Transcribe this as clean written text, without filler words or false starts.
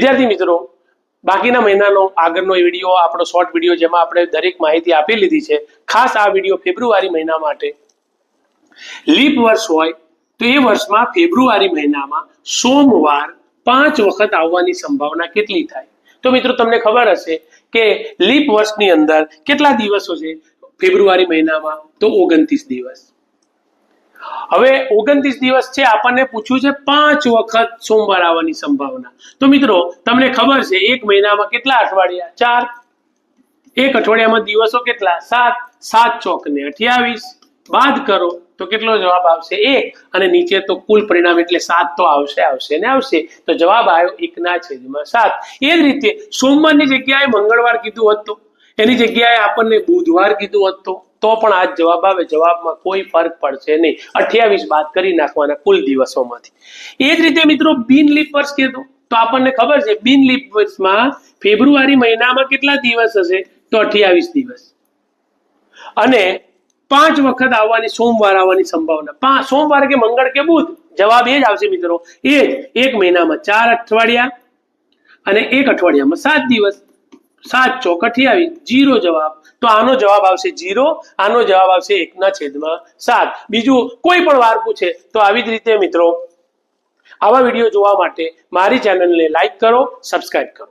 વિદ્યાર્થી મિત્રો, બાકીના મહિનાનો આગળનો વિડીયો આપણો શોર્ટ વિડીયો જેમાં આપણે દરેક માહિતી આપી લીધી છે. ખાસ આ વિડીયો ફેબ્રુઆરી મહિના માટે. લીપ વર્ષ હોય તો એ વર્ષમાં ફેબ્રુઆરી મહિનામાં સોમવાર 5 વખત આવવાની સંભાવના કેટલી થાય? તો મિત્રો તમને ખબર હશે કે લીપ વર્ષની અંદર કેટલા દિવસો છે ફેબ્રુઆરી મહિનામાં? તો 29 દિવસ. હવે 29 દિવસ છે, આપણને પૂછ્યું છે 5 વખત સોમવાર આવવાની સંભાવના. તો મિત્રો તમને ખબર છે એક મહિનામાં કેટલા અઠવાડિયા? 4. એક અઠવાડિયામાં દિવસો કેટલા? 7. 7 ચોક ને 28. બાદ કરો તો કેટલો જવાબ આવશે? 1. અને નીચે તો કુલ પરિણામ એટલે 7 તો આવશે ને આવશે. તો જવાબ આવ્યો 1/7. એ જ રીતે સોમવારની જગ્યાએ મંગળવાર કીધું હોત તો, એની જગ્યાએ આપણને બુધવાર કીધું હોત તો પણ આ જવાબ આવે. જવાબમાં કોઈ ફરક પડશે નહીં. 28 બાદ કરી નાખવાના કુલ દિવસોમાંથી. એ જ રીતે મિત્રો બિન લીપ વર્ષ કીધું તો આપણને ખબર છે બિન લીપ વર્ષમાં ફેબ્રુઆરી મહિનામાં કેટલા દિવસ હશે? તો 28 દિવસ. અને 5 વખત આવવાની સોમવાર આવવાની સંભાવના. સોમવાર કે મંગળ કે બુધ? જવાબ એ જ આવશે મિત્રો. એ જ એક મહિનામાં 4 અઠવાડિયા અને એક અઠવાડિયામાં 7 દિવસ. 7 ચોક 28. 0 જવાબ. તો આનો જવાબ આવશે 0. આનો જવાબ આવશે 1/7. બીજું કોઈ પણ વાર પૂછે તો આવી જ રીતે મિત્રો આવા વિડીયો જોવા માટે મારી ચેનલને લાઈક કરો, સબસ્ક્રાઇબ કરો.